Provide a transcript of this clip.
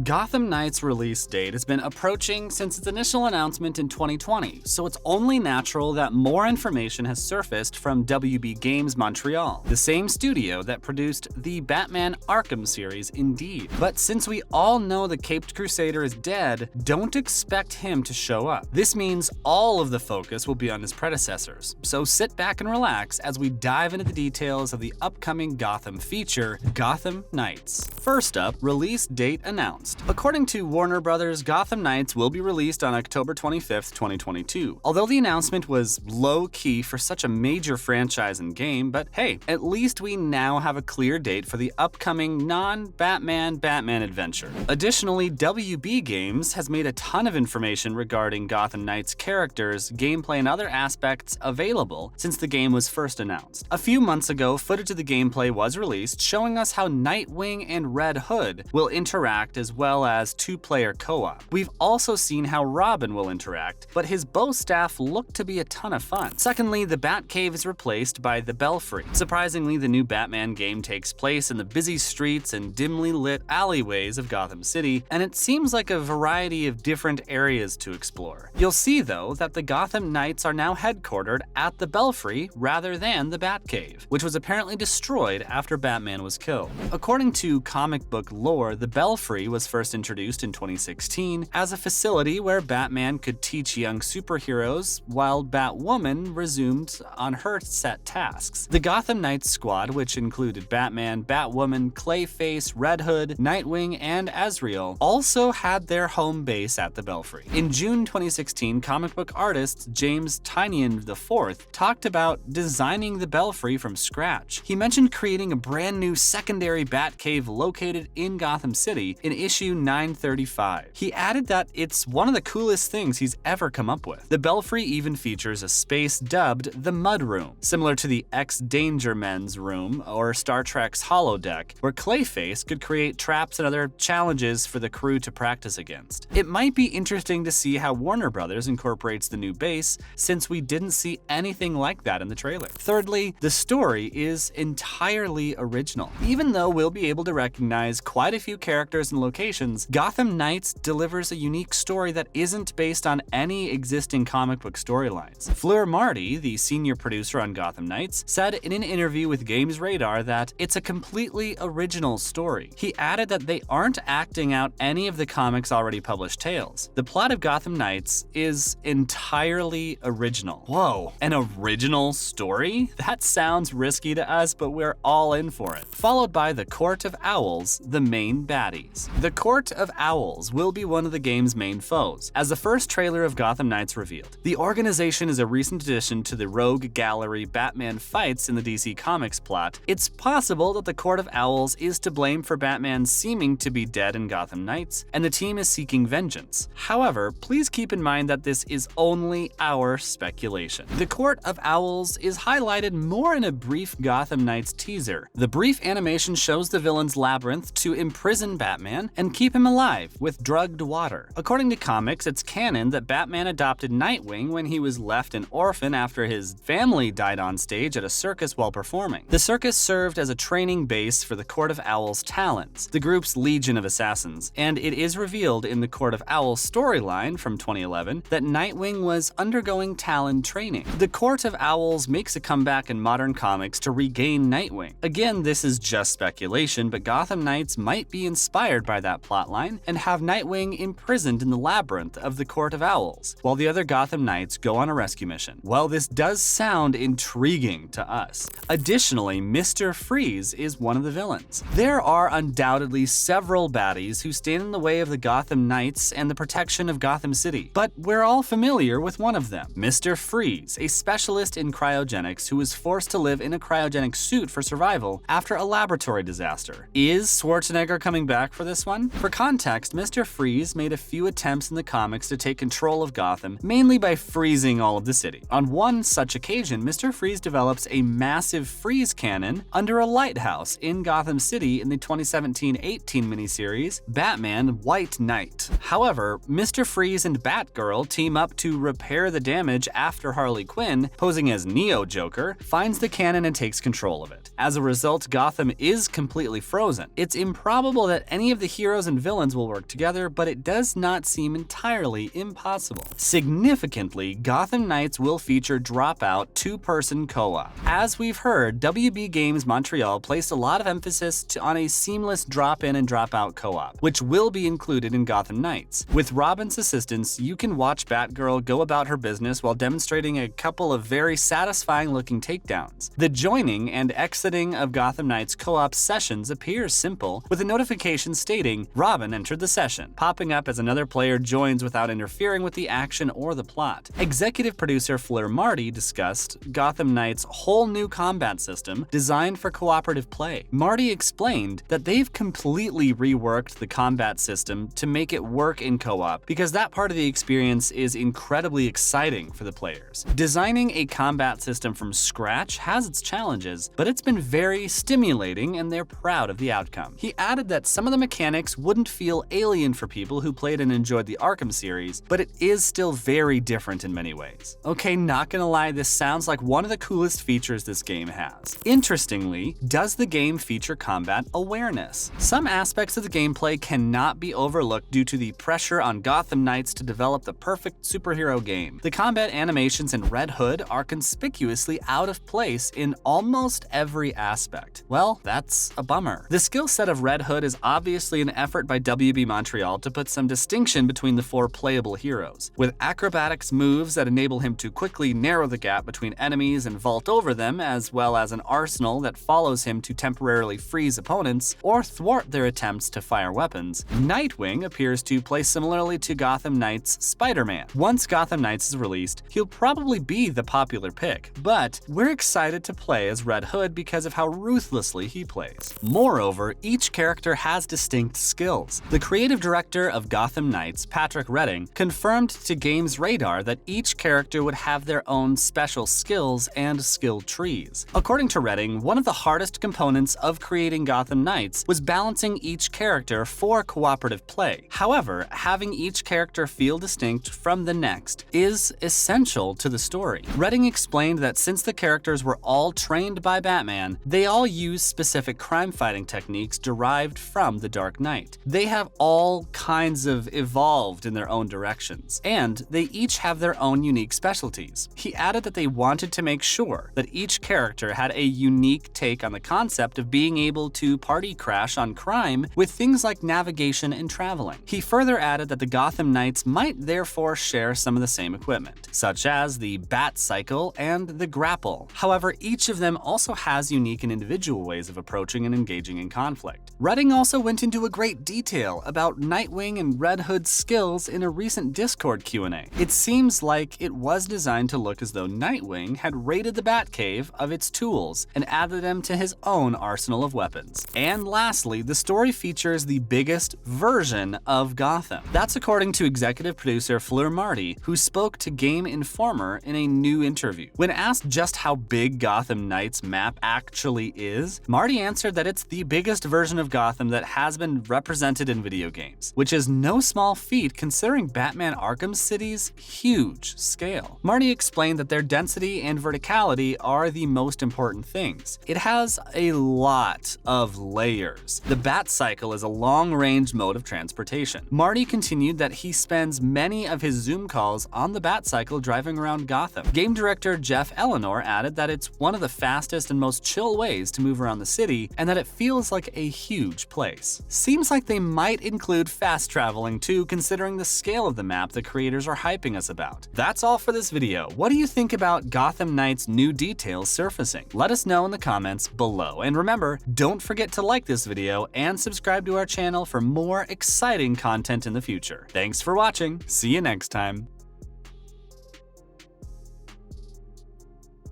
Gotham Knights' release date has been approaching since its initial announcement in 2020, so it's only natural that more information has surfaced from WB Games Montreal, the same studio that produced the Batman Arkham series Indeed. But since we all know the Caped Crusader is dead, don't expect him to show up. This means all of the focus will be on his predecessors, so sit back and relax as we dive into the details of the upcoming Gotham feature, Gotham Knights. First up, release date announced. According to Warner Bros., Gotham Knights will be released on October 25th, 2022. Although the announcement was low-key for such a major franchise and game, but hey, at least we now have a clear date for the upcoming non-Batman Batman adventure. Additionally, WB Games has made a ton of information regarding Gotham Knights characters, gameplay, and other aspects available since the game was first announced. A few months ago, footage of the gameplay was released showing us how Nightwing and Red Hood will interact as well as two-player co-op. We've also seen how Robin will interact, but his bow staff looked to be a ton of fun. Secondly, the Batcave is replaced by the Belfry. Surprisingly, the new Batman game takes place in the busy streets and dimly lit alleyways of Gotham City, and it seems like a variety of different areas to explore. You'll see, though, that the Gotham Knights are now headquartered at the Belfry rather than the Batcave, which was apparently destroyed after Batman was killed. According to comic book lore, the Belfry was first introduced in 2016 as a facility where Batman could teach young superheroes while Batwoman resumed on her set tasks. The Gotham Knights squad, which included Batman, Batwoman, Clayface, Red Hood, Nightwing, and Azrael, also had their home base at the Belfry. In June 2016, comic book artist James Tynion IV talked about designing the Belfry from scratch. He mentioned creating a brand new secondary Batcave located in Gotham City in issue 935. He added that it's one of the coolest things he's ever come up with. The Belfry even features a space dubbed the Mud Room, similar to the X-Danger Men's Room or Star Trek's Holodeck, where Clayface could create traps and other challenges for the crew to practice against. It might be interesting to see how Warner Bros. Incorporates the new base, since we didn't see anything like that in the trailer. Thirdly, the story is entirely original. Even though we'll be able to recognize quite a few characters and locations, Gotham Knights delivers a unique story that isn't based on any existing comic book storylines. Fleur Marty, the senior producer on Gotham Knights, said in an interview with Games Radar that it's a completely original story. He added that they aren't acting out any of the comics' already published tales. The plot of Gotham Knights is entirely original. Whoa, an original story? That sounds risky to us, but we're all in for it. Followed by the Court of Owls, the main baddies. The Court of Owls will be one of the game's main foes, as the first trailer of Gotham Knights revealed. The organization is a recent addition to the Rogue Gallery Batman fights in the DC Comics plot. It's possible that the Court of Owls is to blame for Batman seeming to be dead in Gotham Knights, and the team is seeking vengeance. However, please keep in mind that this is only our speculation. The Court of Owls is highlighted more in a brief Gotham Knights teaser. The brief animation shows the villain's labyrinth to imprison Batman and keep him alive with drugged water. According to comics, it's canon that Batman adopted Nightwing when he was left an orphan after his family died on stage at a circus while performing. The circus served as a training base for the Court of Owls Talons, the group's legion of assassins, and it is revealed in the Court of Owls storyline from 2011 that Nightwing was undergoing Talon training. The Court of Owls makes a comeback in modern comics to regain Nightwing. Again, this is just speculation, but Gotham Knights might be inspired by that plotline and have Nightwing imprisoned in the labyrinth of the Court of Owls, while the other Gotham Knights go on a rescue mission. Well, this does sound intriguing to us. Additionally, Mr. Freeze is one of the villains. There are undoubtedly several baddies who stand in the way of the Gotham Knights and the protection of Gotham City, but we're all familiar with one of them, Mr. Freeze, a specialist in cryogenics who was forced to live in a cryogenic suit for survival after a laboratory disaster. Is Schwarzenegger coming back for this one? For context, Mr. Freeze made a few attempts in the comics to take control of Gotham, mainly by freezing all of the city. On one such occasion, Mr. Freeze develops a massive freeze cannon under a lighthouse in Gotham City in the 2017-18 miniseries Batman White Knight. However, Mr. Freeze and Batgirl team up to repair the damage after Harley Quinn, posing as Neo Joker, finds the cannon and takes control of it. As a result, Gotham is completely frozen. It's improbable that any of the heroes and villains will work together, but it does not seem entirely impossible. Significantly, Gotham Knights will feature Dropout two-person co-op. As we've heard, WB Games Montreal placed a lot of emphasis on a seamless drop-in and drop-out co-op, which will be included in Gotham Knights. With Robin's assistance, you can watch Batgirl go about her business while demonstrating a couple of very satisfying-looking takedowns. The joining and exiting of Gotham Knights co-op sessions appears simple, with a notification stating, "Robin entered the session," popping up as another player joins without interfering with the action or the plot. Executive producer Fleur Marty discussed Gotham Knights' whole new combat system designed for cooperative play. Marty explained that they've completely reworked the combat system to make it work in co-op because that part of the experience is incredibly exciting for the players. Designing a combat system from scratch has its challenges, but it's been very stimulating and they're proud of the outcome. He added that some of the mechanics wouldn't feel alien for people who played and enjoyed the Arkham series, but it is still very different in many ways. Okay, not gonna lie, this sounds like one of the coolest features this game has. Interestingly, does the game feature combat awareness? Some aspects of the gameplay cannot be overlooked due to the pressure on Gotham Knights to develop the perfect superhero game. The combat animations in Red Hood are conspicuously out of place in almost every aspect. Well, that's a bummer. The skill set of Red Hood is obviously an effort by WB Montreal to put some distinction between the four playable heroes. With acrobatics moves that enable him to quickly narrow the gap between enemies and vault over them, as well as an arsenal that follows him to temporarily freeze opponents or thwart their attempts to fire weapons, Nightwing appears to play similarly to Gotham Knights' Spider-Man. Once Gotham Knights is released, he'll probably be the popular pick, but we're excited to play as Red Hood because of how ruthlessly he plays. Moreover, each character has distinct skills. The creative director of Gotham Knights, Patrick Redding, confirmed to Games Radar that each character would have their own special skills and skill trees. According to Redding, one of the hardest components of creating Gotham Knights was balancing each character for cooperative play. However, having each character feel distinct from the next is essential to the story. Redding explained that since the characters were all trained by Batman, they all use specific crime-fighting techniques derived from the Dark Knight. They have all kinds of evolved in their own directions, and they each have their own unique specialties. He added that they wanted to make sure that each character had a unique take on the concept of being able to party crash on crime with things like navigation and traveling. He further added that the Gotham Knights might therefore share some of the same equipment, such as the Bat Cycle and the Grapple. However, each of them also has unique and individual ways of approaching and engaging in conflict. Redding also went into a great detail about Nightwing and Red Hood's skills in a recent Discord Q&A. It seems like it was designed to look as though Nightwing had raided the Batcave of its tools and added them to his own arsenal of weapons. And lastly, the story features the biggest version of Gotham. That's according to executive producer Fleur Marty, who spoke to Game Informer in a new interview. When asked just how big Gotham Knights map actually is, Marty answered that it's the biggest version of Gotham that has been represented in video games, which is no small feat considering Batman Arkham City's huge scale. Marty explained that their density and verticality are the most important things. It has a lot of layers. The Bat Cycle is a long-range mode of transportation. Marty continued that he spends many of his Zoom calls on the Bat Cycle driving around Gotham. Game director Jeff Eleanor added that it's one of the fastest and most chill ways to move around the city and that it feels like a huge place. Seems like they might include fast traveling too, considering the scale of the map the creators are hyping us about. That's all for this video. What do you think about Gotham Knights' new details surfacing? Let us know in the comments below. And remember, don't forget to like this video and subscribe to our channel for more exciting content in the future. Thanks for watching. See you next time.